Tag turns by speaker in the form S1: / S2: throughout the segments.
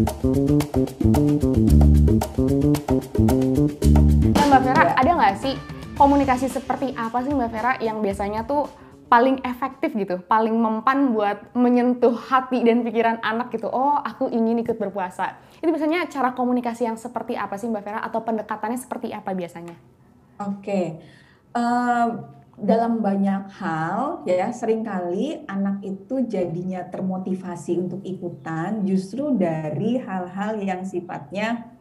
S1: Nah Mbak Vera, ada nggak sih komunikasi seperti apa sih Mbak Vera yang biasanya tuh paling efektif gitu, paling mempan buat menyentuh hati dan pikiran anak gitu? Oh, aku ingin ikut berpuasa. Itu biasanya cara komunikasi yang seperti apa sih Mbak Vera? Atau pendekatannya seperti apa biasanya?
S2: Oke, eee, dalam banyak hal ya, seringkali anak itu jadinya termotivasi untuk ikutan justru dari hal-hal yang sifatnya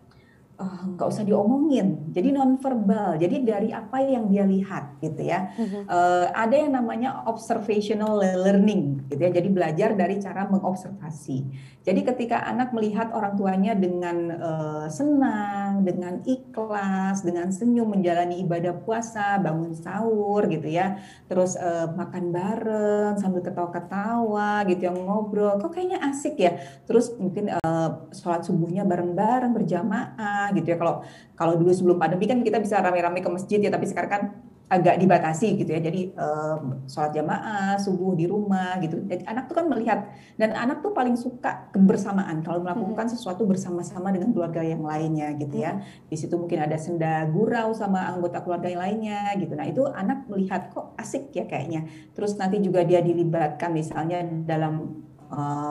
S2: nggak usah diomongin, jadi nonverbal, jadi dari apa yang dia lihat gitu ya.
S1: Mhm.
S2: Ada yang namanya observational learning gitu ya, jadi belajar dari cara mengobservasi. Jadi ketika anak melihat orang tuanya dengan senang, dengan ikhlas, dengan senyum menjalani ibadah puasa, bangun sahur gitu ya, terus makan bareng sambil ketawa-ketawa gitu yang ngobrol, kok kayaknya asik ya. Terus mungkin sholat subuhnya bareng-bareng berjamaah gitu ya. Kalau kalau dulu sebelum pandemi kan kita bisa rame-rame ke masjid ya, tapi sekarang kan agak dibatasi gitu ya. Jadi sholat jamaah subuh di rumah gitu. Jadi anak tuh kan melihat, dan anak tuh paling suka kebersamaan kalau
S1: Mhm.
S2: melakukan sesuatu bersama-sama dengan keluarga yang lainnya gitu ya.
S1: Mhm.
S2: Di situ mungkin ada senda gurau sama anggota keluarga yang lainnya gitu. Nah itu anak melihat kok asik ya kayaknya. Terus nanti juga dia dilibatkan misalnya dalam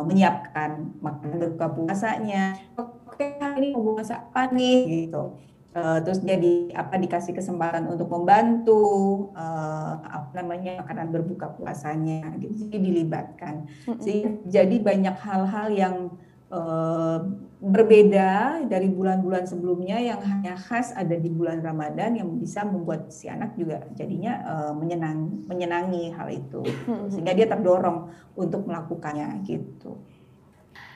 S2: menyiapkan makanan berbuka puasanya. Oke, ini mau puasa apa nih gitu. Terus dia dikasih kesempatan untuk membantu apa namanya makanan berbuka puasanya gitu. Jadi dilibatkan.
S1: Mhm.
S2: Jadi banyak hal-hal yang eh, berbeda dari bulan-bulan sebelumnya yang hanya khas ada di bulan Ramadan yang bisa membuat si anak juga jadinya menyenangi hal itu gitu.
S1: Mhm.
S2: Sehingga dia terdorong untuk melakukannya gitu.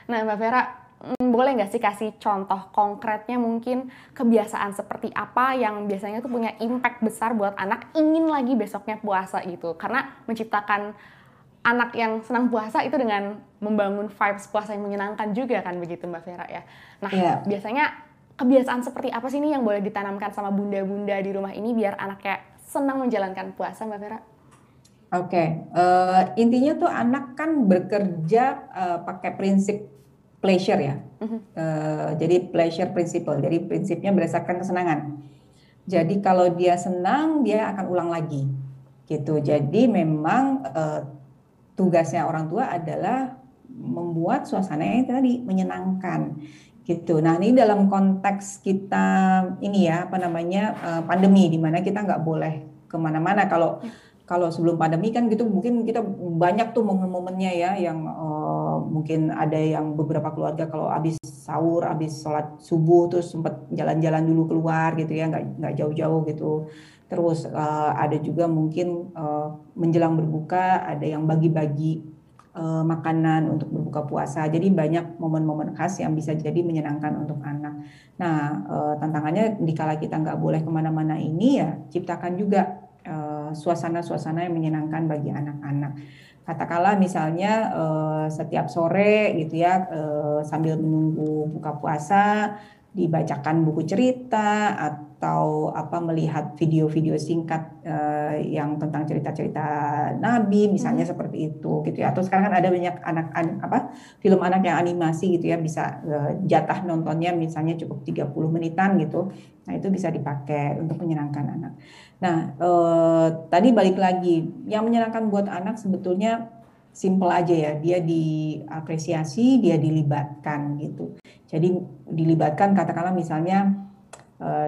S1: Nah Mbak Vera, boleh nggak sih kasih contoh konkretnya mungkin kebiasaan seperti apa yang biasanya tuh punya impact besar buat anak ingin lagi besoknya puasa gitu? Karena menciptakan anak yang senang puasa itu dengan membangun vibes puasa yang menyenangkan juga kan begitu Mbak Vera ya. Nah
S2: Ya,
S1: biasanya kebiasaan seperti apa sih nih yang boleh ditanamkan sama bunda-bunda di rumah ini biar anaknya senang menjalankan puasa Mbak Vera?
S2: oke. Intinya tuh anak kan bekerja pakai prinsip pleasure ya.
S1: Mhm.
S2: Jadi pleasure principle. Jadi prinsipnya berdasarkan kesenangan. Jadi kalau dia senang, dia akan ulang lagi. Gitu. Jadi memang tugasnya orang tua adalah membuat suasana yang tadi menyenangkan. Gitu. Nah, ini dalam konteks kita ini ya, apa namanya, pandemi, di mana kita nggak boleh kemana-mana. Kalau
S1: Ya.
S2: kalau sebelum pandemi kan gitu mungkin kita banyak tuh momen-momennya ya yang mungkin ada yang beberapa keluarga kalau habis sahur, habis sholat subuh terus sempat jalan-jalan dulu keluar gitu ya, nggak jauh-jauh gitu. Terus ada juga mungkin menjelang berbuka ada yang bagi-bagi makanan untuk berbuka puasa. Jadi banyak momen-momen khas yang bisa jadi menyenangkan untuk anak. Nah, tantangannya dikala kita nggak boleh kemana-mana ini ya ciptakan juga suasana-suasana yang menyenangkan bagi anak-anak. Katakanlah misalnya setiap sore gitu ya sambil menunggu buka puasa dibacakan buku cerita atau apa melihat video-video singkat yang tentang cerita-cerita Nabi misalnya
S1: Mhm.
S2: seperti itu gitu ya. Atau sekarang kan ada banyak apa film anak yang animasi gitu ya bisa jatah nontonnya misalnya cukup 30 menitan gitu. Nah, itu bisa dipakai untuk menyenangkan anak. Nah, tadi balik lagi, yang menyenangkan buat anak sebetulnya simple aja ya, dia diapresiasi, dia dilibatkan gitu. Jadi dilibatkan katakanlah misalnya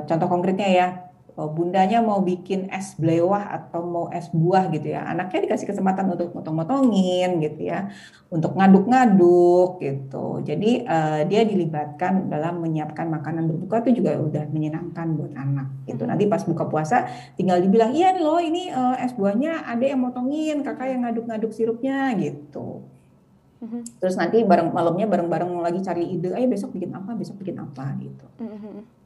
S2: contoh konkretnya ya, bundanya mau bikin es blewah atau mau es buah gitu ya, anaknya dikasih kesempatan untuk motong-motongin gitu ya, untuk ngaduk-ngaduk gitu. Jadi dia dilibatkan dalam menyiapkan makanan berbuka itu juga udah menyenangkan buat anak gitu.
S1: Mhm.
S2: Nanti pas buka puasa tinggal dibilang, iya loh ini es buahnya ada yang motongin, kakak
S1: Mhm.
S2: yang ngaduk-ngaduk sirupnya gitu.
S1: Mhm.
S2: Terus nanti bareng malamnya bareng-bareng lagi cari ide, ayo besok bikin apa gitu.
S1: Mhm.